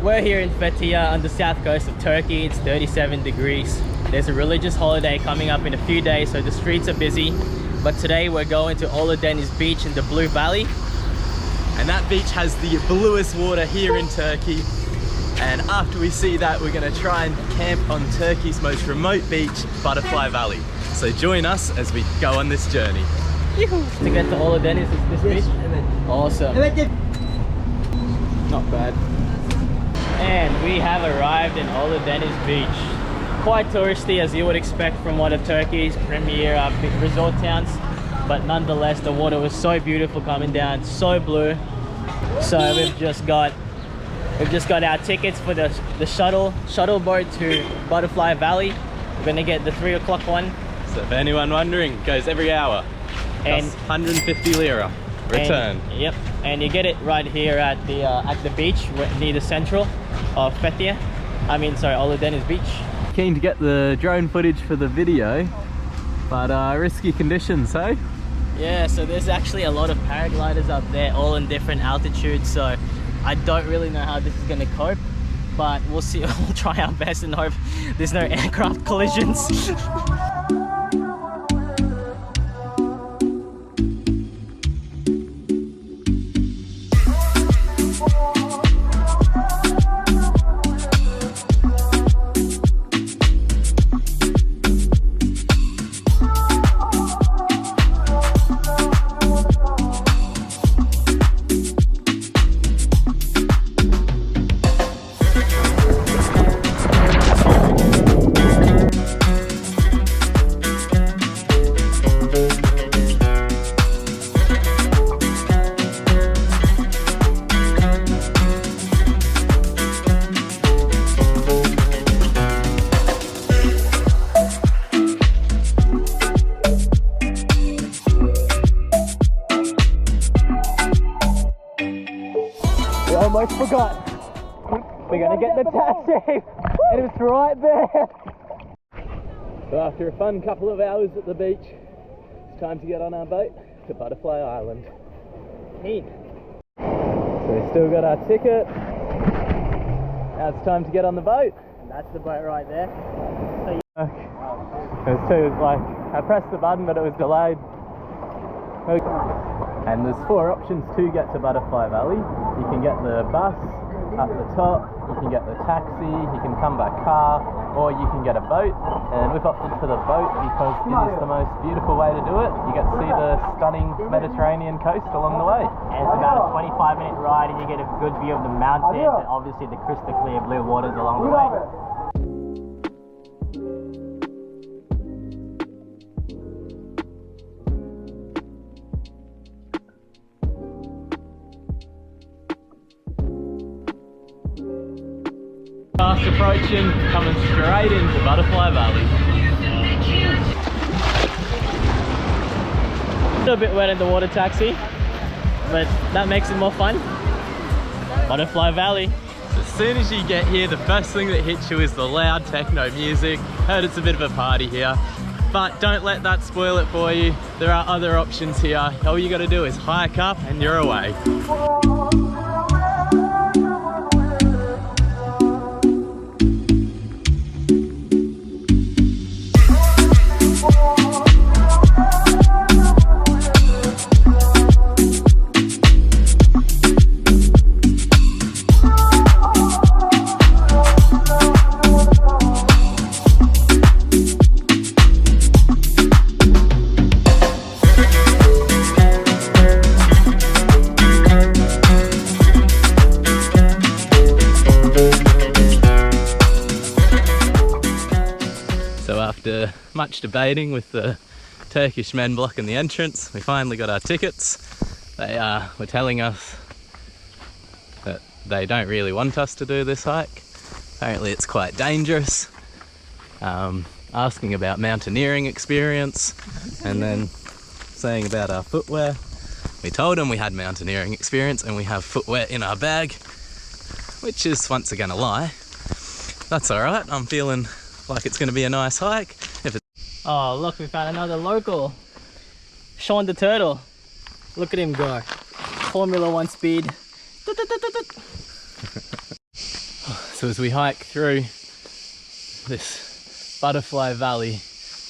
We're here in Fethiye on the south coast of Turkey. It's 37 degrees. There's a religious holiday coming up in a few days, so the streets are busy. But today we're going to Deniz Beach in the Blue Valley. And that beach has the bluest water here in Turkey. And after we see that, we're going to try and camp on Turkey's most remote beach, Butterfly Valley. So join us as we go on this journey. To get to Deniz is this beach? Awesome. Not bad. And we have arrived in Deniz Beach. Quite touristy, as you would expect from one of Turkey's premier resort towns, but nonetheless the water was so beautiful coming down, so blue. So we've just got our tickets for the shuttle boat to Butterfly Valley. We're gonna get the 3 o'clock one. So if anyone wondering, it goes every hour. And 150 lira return. Yep, and you get it right here at the beach near the central of Fethiye. Deniz Beach. Keen to get the drone footage for the video, but risky conditions, hey? Yeah, so there's actually a lot of paragliders up there, all in different altitudes, so I don't really know how this is going to cope, but we'll see. We'll try our best and hope there's no aircraft collisions. Almost forgot. We're gonna get the taxi, and it's right there. So after a fun couple of hours at the beach, it's time to get on our boat to Butterfly Island. Neat. So we've still got our ticket. Now it's time to get on the boat. And that's the boat right there. I pressed the button, but it was delayed. And there's 4 options to get to Butterfly Valley. You can get the bus up the top, you can get the taxi, you can come by car, or you can get a boat. And we've opted for the boat because it is the most beautiful way to do it. You get to see the stunning Mediterranean coast along the way. And it's about a 25-minute ride, and you get a good view of the mountains and obviously the crystal clear blue waters along the way. Fast approaching, coming straight into Butterfly Valley. A bit wet in the water taxi, but that makes it more fun. Butterfly Valley. So as soon as you get here, the first thing that hits you is the loud techno music. Heard it's a bit of a party here, but don't let that spoil it for you. There are other options here. All you got to do is hike up and you're away. So after much debating with the Turkish men blocking the entrance, we finally got our tickets. They were telling us that they don't really want us to do this hike. Apparently it's quite dangerous. Asking about mountaineering experience and then saying about our footwear. We told them we had mountaineering experience and we have footwear in our bag, which is once again a lie. That's alright, I'm feeling like it's going to be a nice hike. Oh look, we found another local. Sean the Turtle. Look at him go. Formula 1 speed. So as we hike through this Butterfly Valley,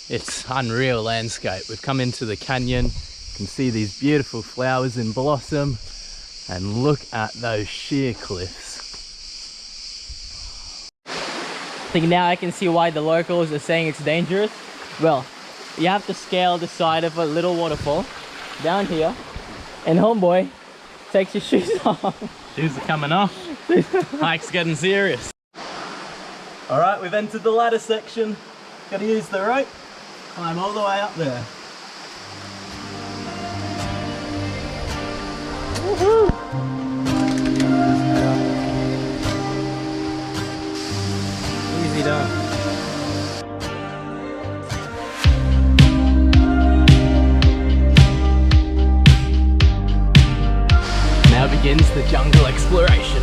it's unreal landscape. We've come into the canyon, you can see these beautiful flowers in blossom, and look at those sheer cliffs. I think now I can see why the locals are saying it's dangerous. Well, you have to scale the side of a little waterfall down here, and homeboy takes your shoes off. Shoes are coming off. Hike's getting serious. Alright, we've entered the ladder section. Gotta use the rope, climb all the way up there. Woohoo! Easy done. Now begins the jungle exploration.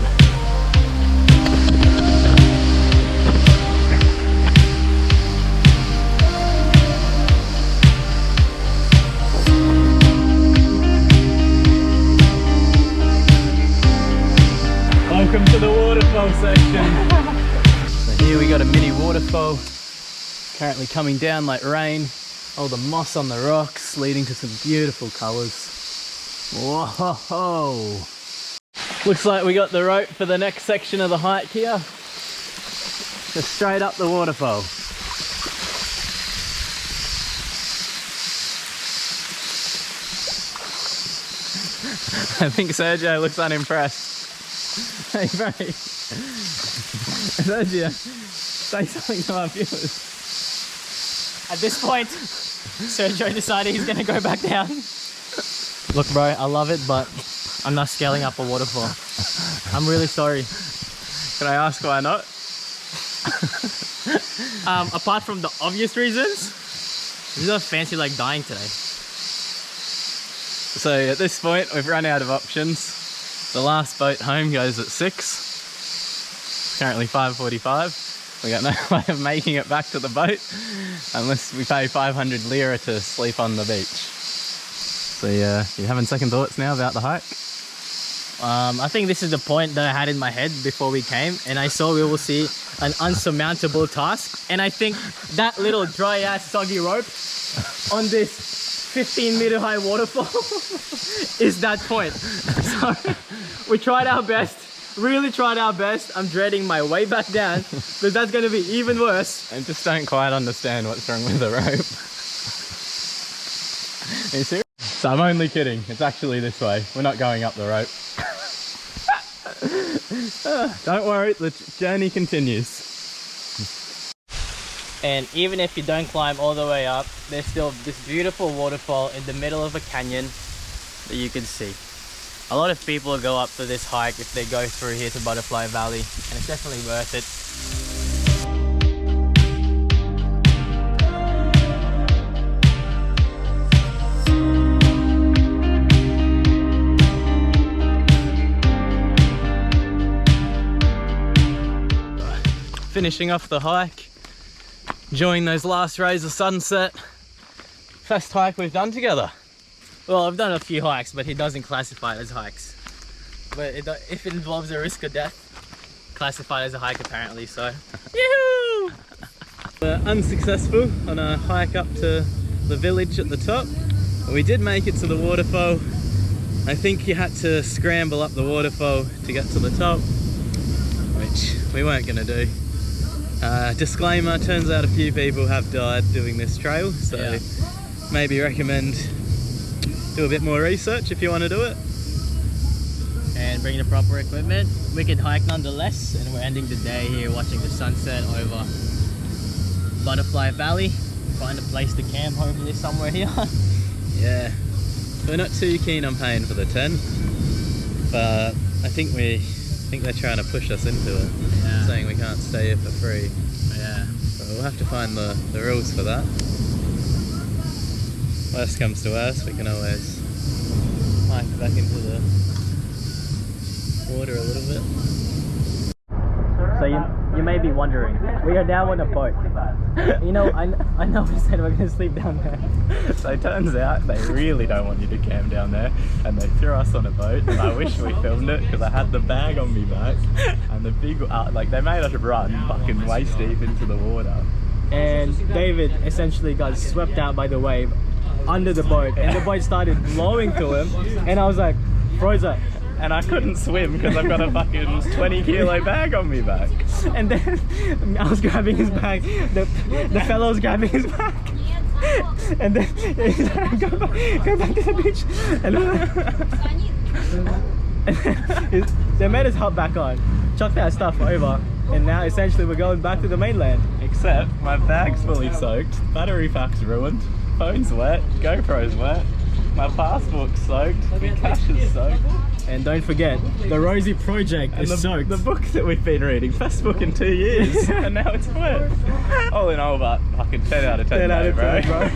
Welcome to the waterfall section. So here we got a mini waterfall, currently coming down like rain. All the moss on the rocks leading to some beautiful colours. Whoa! Looks like we got the rope for the next section of the hike here. Just straight up the waterfall. I think Sergio looks unimpressed. Hey mate, Sergio, say something to our viewers. At this point, Sergio decided he's gonna go back down. Look bro, I love it, but I'm not scaling up a waterfall. I'm really sorry. Can I ask why not? Apart from the obvious reasons, I don't fancy like dying today. So at this point, we've run out of options. The last boat home goes at 6. Currently 5:45. We got no way of making it back to the boat unless we pay 500 lira to sleep on the beach. So you having second thoughts now about the hike? I think this is the point that I had in my head before we came, and I saw we will see an unsurmountable task, and I think that little dry ass soggy rope on this 15-meter high waterfall is that point. So we tried our best, really tried our best. I'm dreading my way back down because that's going to be even worse. I just don't quite understand what's wrong with the rope. Are you serious? So I'm only kidding, it's actually this way. We're not going up the rope. Don't worry, the journey continues. And even if you don't climb all the way up, there's still this beautiful waterfall in the middle of a canyon that you can see. A lot of people go up for this hike if they go through here to Butterfly Valley, and it's definitely worth it. Finishing off the hike, enjoying those last rays of sunset. First hike we've done together. Well, I've done a few hikes, but he doesn't classify it as hikes. But if it involves a risk of death, classified as a hike apparently, so. Yoo-hoo! We're unsuccessful on our hike up to the village at the top. But we did make it to the waterfall. I think you had to scramble up the waterfall to get to the top, which we weren't going to do. Disclaimer, turns out a few people have died doing this trail, so yeah. Maybe recommend do a bit more research if you want to do it. And bring the proper equipment. Wicked hike nonetheless, and we're ending the day here watching the sunset over Butterfly Valley. Find a place to camp hopefully somewhere here. Yeah, we're not too keen on paying for the tent, but I think they're trying to push us into it, saying we can't stay here for free. Yeah. So we'll have to find the rules for that. Worst comes to worst, we can always hike back into the water a little bit. So you may be wondering, we are now on a boat. You know, I know we said we're gonna sleep down there. So it turns out they really don't want you to camp down there, and they threw us on a boat. And I wish we filmed it because I had the bag on me back, and the big like they made us run fucking waist deep into the water. And David essentially got swept out by the wave under the boat, and the boat started blowing to him, and I was like, froze up. And I couldn't swim because I've got a fucking 20-kilo bag on me back. And then I was grabbing his bag, the fellow was grabbing his bag. And then he's like, go back to the beach. And they made us hop back on, chucked that stuff over, and now essentially we're going back to the mainland. Except my bag's fully soaked, battery pack's ruined, phone's wet, GoPro's wet, my passport's soaked, my cash is soaked. And don't forget, the Rosie project is soaked. The book that we've been reading, first book in 2 years, and now it's wet. All in all, but fucking 10 out of 10, 10 out of 10, bro.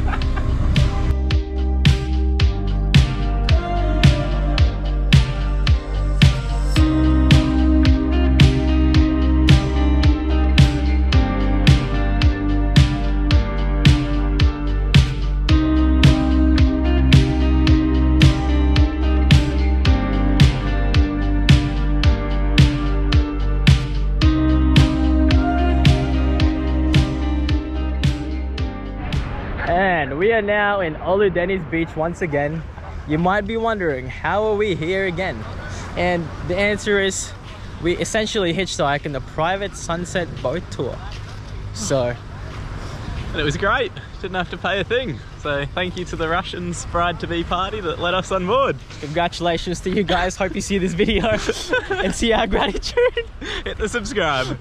And we are now in Oludenis Beach once again. You might be wondering, how are we here again? And the answer is, we essentially hitchhiked in a private sunset boat tour. So, and it was great, didn't have to pay a thing. So thank you to the Russians bride-to-be party that let us on board. Congratulations to you guys, hope you see this video and see our gratitude. Hit the subscribe.